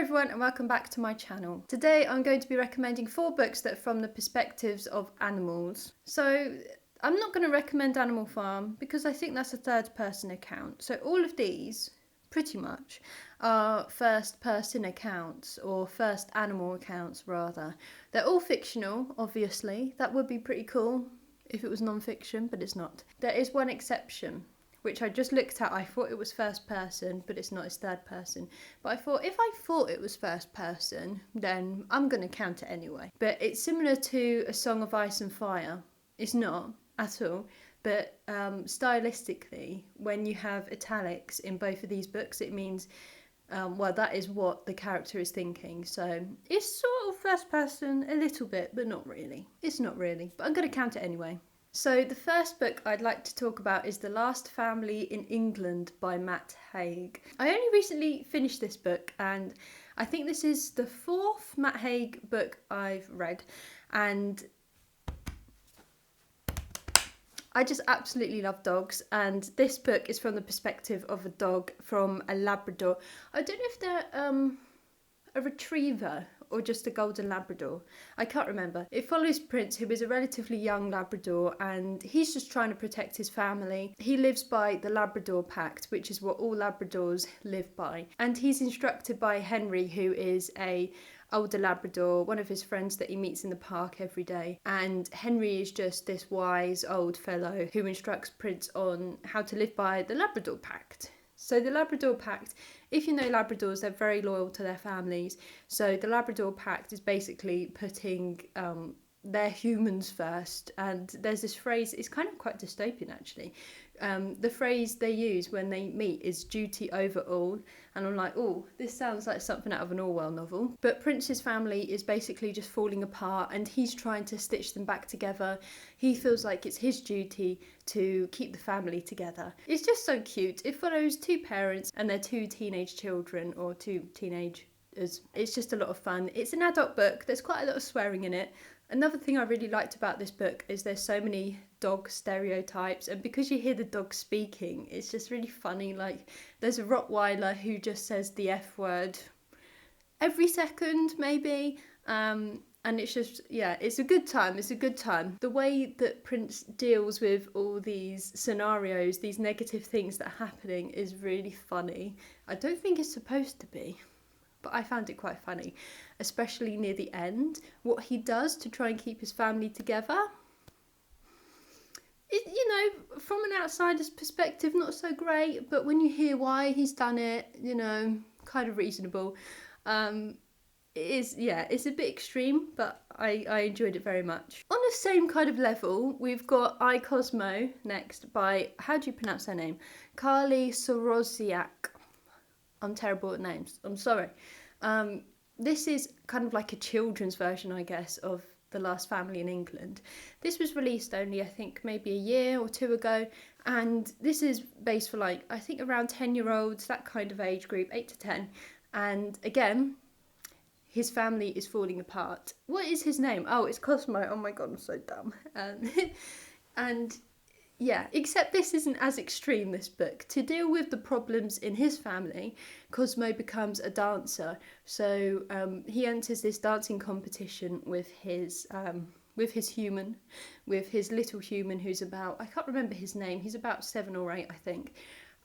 everyone and welcome back to my channel. Today I'm going to be recommending 4 books that are from the perspectives of animals. So I'm not going to recommend Animal Farm because I think that's a third person account. So all of these, pretty much, are first person accounts, or first animal accounts rather. They're all fictional, obviously. That would be pretty cool if it was non-fiction, but it's not. There is one exception, which I just looked at. I thought it was first person, but it's not, it's third person. But I thought, if I thought it was first person, then I'm going to count it anyway. But it's similar to A Song of Ice and Fire. It's not at all. But stylistically, when you have italics in both of these books, it means, well, that is what the character is thinking. So it's sort of first person a little bit, but not really. It's not really, but I'm going to count it anyway. So the first book I'd like to talk about is The Last Family in England by Matt Haig. I only recently finished this book, and I think this is the 4th Matt Haig book I've read, and I just absolutely love dogs, and this book is from the perspective of a dog from a Labrador. I don't know if they're a retriever or just a golden Labrador. I can't remember. It follows Prince, who is a relatively young Labrador, and he's just trying to protect his family. He lives by the Labrador Pact, which is what all Labradors live by. And he's instructed by Henry, who is a older Labrador, one of his friends that he meets in the park every day. And Henry is just this wise old fellow who instructs Prince on how to live by the Labrador Pact. So the Labrador Pact, if you know Labradors, they're very loyal to their families. So the Labrador Pact is basically putting their humans first. And there's this phrase, it's kind of quite dystopian actually. The phrase they use when they meet is duty over all. And I'm like, oh, this sounds like something out of an Orwell novel. But Prince's family is basically just falling apart, and he's trying to stitch them back together. He feels like it's his duty to keep the family together. It's just so cute. It follows 2 parents and their 2 teenage children, or 2 teenagers. It's just a lot of fun. It's an adult book. There's quite a lot of swearing in it. Another thing I really liked about this book is there's so many dog stereotypes, and because you hear the dog speaking, it's just really funny. Like, there's a Rottweiler who just says the F word every second, maybe. And it's just, yeah, it's a good time. It's a good time. The way that Prince deals with all these scenarios, these negative things that are happening, is really funny. I don't think it's supposed to be, but I found it quite funny, especially near the end. What he does to try and keep his family together, you know, from an outsider's perspective, not so great, but when you hear why he's done it, you know, kind of reasonable. It is, yeah, it's a bit extreme, but I enjoyed it very much. On the same kind of level, we've got Cosmo next by, how do you pronounce her name? Carly Soroziak. I'm terrible at names, I'm sorry. This is kind of like a children's version, I guess, of The Last Family in England. This was released only, I think, maybe a year or 2 ago, and this is based for, like, I think around 10-year-olds, that kind of age group, 8 to 10. And again, his family is falling apart. What is his name? Oh, it's Cosmo. Oh my god, I'm so dumb. And yeah, except this isn't as extreme, this book. To deal with the problems in his family, Cosmo becomes a dancer. So he enters this dancing competition with his human, with his little human who's about, I can't remember his name, he's about 7 or 8, I think.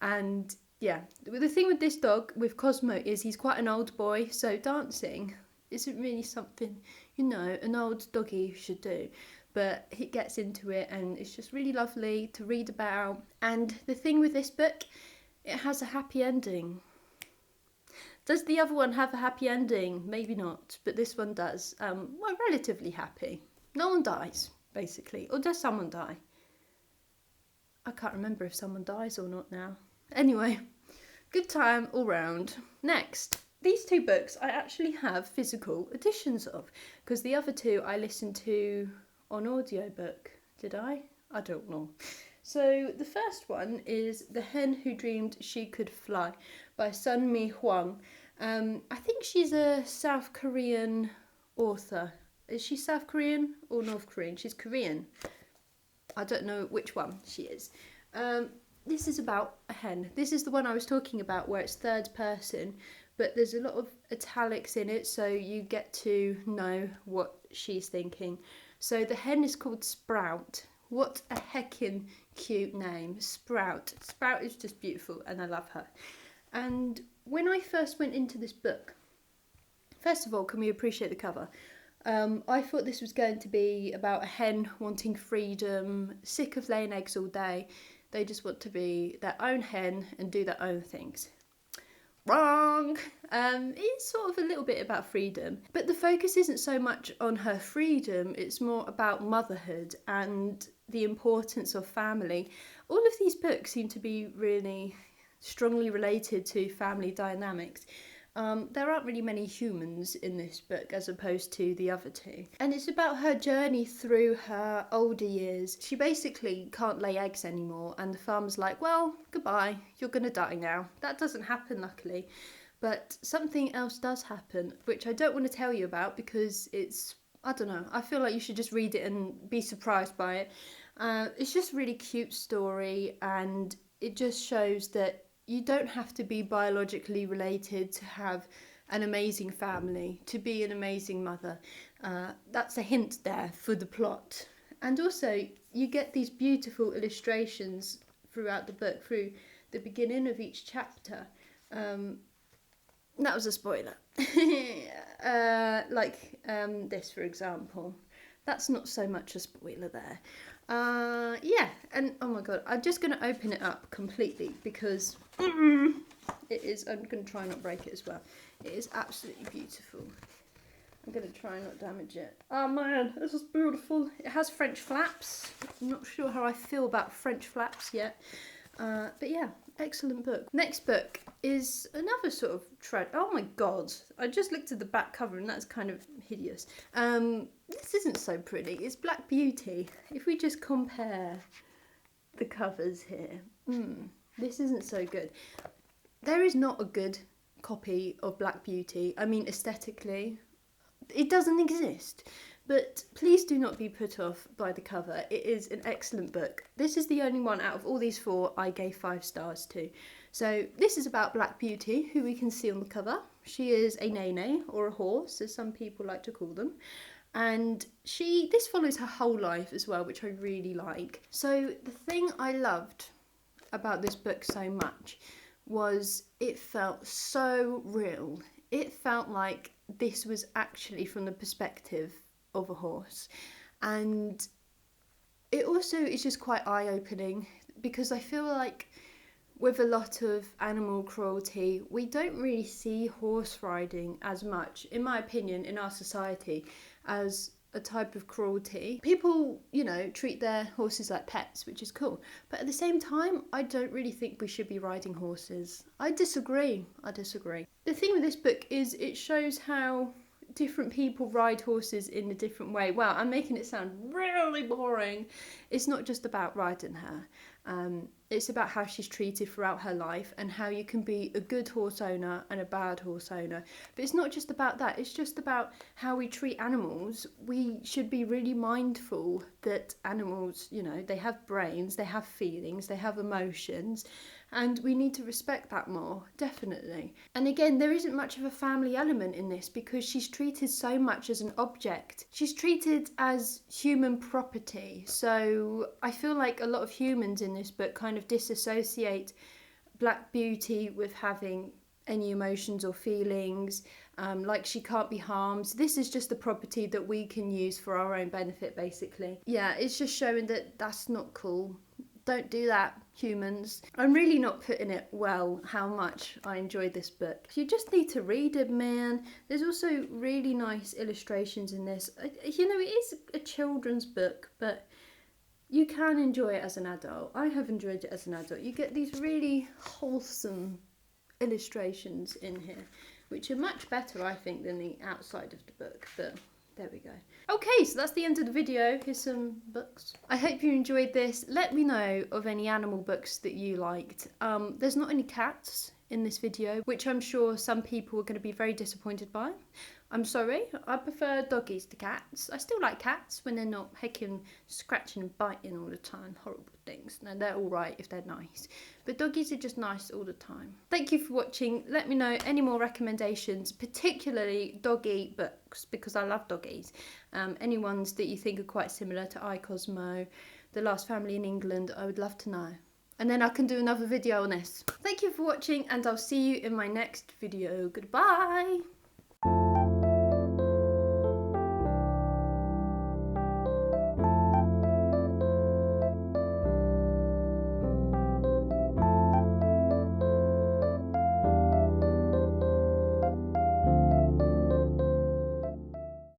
And yeah, the thing with this dog, with Cosmo, is he's quite an old boy, so dancing isn't really something, you know, an old doggy should do. But he gets into it, and it's just really lovely to read about. And the thing with this book, it has a happy ending. Does the other one have a happy ending? Maybe not, but this one does. Well, relatively happy. No one dies, basically. Or does someone die? I can't remember if someone dies or not now. Anyway, good time all round. Next, these 2 books I actually have physical editions of, because the other 2 I listened to on audiobook. Did I? I don't know. So the first one is The Hen Who Dreamed She Could Fly by Sun Mi Hwang. I think she's a South Korean author. Is she South Korean or North Korean? She's Korean. I don't know which one she is. This is about a hen. This is the one I was talking about where it's third person, but there's a lot of italics in it, so you get to know what she's thinking. So the hen is called Sprout. What a heckin' cute name, Sprout. Sprout is just beautiful and I love her. And when I first went into this book, first of all, can we appreciate the cover? I thought this was going to be about a hen wanting freedom, sick of laying eggs all day. They just want to be their own hen and do their own things. Wrong! It's sort of a little bit about freedom, but the focus isn't so much on her freedom, it's more about motherhood and the importance of family. All of these books seem to be really strongly related to family dynamics. There aren't really many humans in this book as opposed to the other two. And it's about her journey through her older years. She basically can't lay eggs anymore and the farmer's like, well, goodbye, you're gonna die now. That doesn't happen, luckily. But something else does happen, which I don't want to tell you about because it's, I don't know, I feel like you should just read it and be surprised by it. It's just a really cute story and it just shows that you don't have to be biologically related to have an amazing family, to be an amazing mother. That's a hint there for the plot. And also, you get these beautiful illustrations throughout the book, through the beginning of each chapter. That was a spoiler. This, for example. That's not so much a spoiler there. Yeah, and oh my god, I'm just going to open it up completely because it is, I'm going to try not break it as well. It is absolutely beautiful. I'm going to try and not damage it. Oh man, this is beautiful. It has French flaps. I'm not sure how I feel about French flaps yet. But yeah, excellent book. Next book is another sort of trend. Oh my god, I just looked at the back cover and that's kind of hideous. This isn't so pretty. It's Black Beauty. If we just compare the covers here, this isn't so good. There is not a good copy of Black Beauty. I mean, aesthetically, it doesn't exist. But please do not be put off by the cover. It is an excellent book. This is the only one out of all these four I gave 5 stars to. So this is about Black Beauty, who we can see on the cover. She is a nene, or a horse, as some people like to call them. And this follows her whole life as well, which I really like. So the thing I loved about this book so much was it felt so real. It felt like this was actually from the perspective of a horse, and it also is just quite eye-opening because I feel like with a lot of animal cruelty we don't really see horse riding as much, in my opinion, in our society as a type of cruelty. People, you know, treat their horses like pets, which is cool, but at the same time I don't really think we should be riding horses. I disagree. The thing with this book is it shows how different people ride horses in a different way. Well, I'm making it sound really boring. It's not just about riding her. It's about how she's treated throughout her life and how you can be a good horse owner and a bad horse owner. But it's not just about that. It's just about how we treat animals. We should be really mindful that animals, you know, they have brains, they have feelings, they have emotions, and we need to respect that more, definitely. And again, there isn't much of a family element in this because she's treated so much as an object. She's treated as human property. So I feel like a lot of humans in this book kind of disassociate Black Beauty with having any emotions or feelings, like she can't be harmed. This is just the property that we can use for our own benefit, basically. Yeah, it's just showing that that's not cool. Don't do that, humans. I'm really not putting it well how much I enjoyed this book. You just need to read it, man. There's also really nice illustrations in this. You know, it is a children's book, but you can enjoy it as an adult. I have enjoyed it as an adult. You get these really wholesome illustrations in here, which are much better, I think, than the outside of the book, but there we go. Okay, so that's the end of the video. Here's some books. I hope you enjoyed this. Let me know of any animal books that you liked. There's not any cats in this video, which I'm sure some people are going to be very disappointed by. I'm sorry, I prefer doggies to cats. I still like cats when they're not hecking, scratching and biting all the time, horrible things. No, they're alright if they're nice. But doggies are just nice all the time. Thank you for watching. Let me know any more recommendations, particularly doggy books, because I love doggies. Any ones that you think are quite similar to Cosmo, The Last Family in England, I would love to know. And then I can do another video on this. Thank you for watching, and I'll see you in my next video. Goodbye!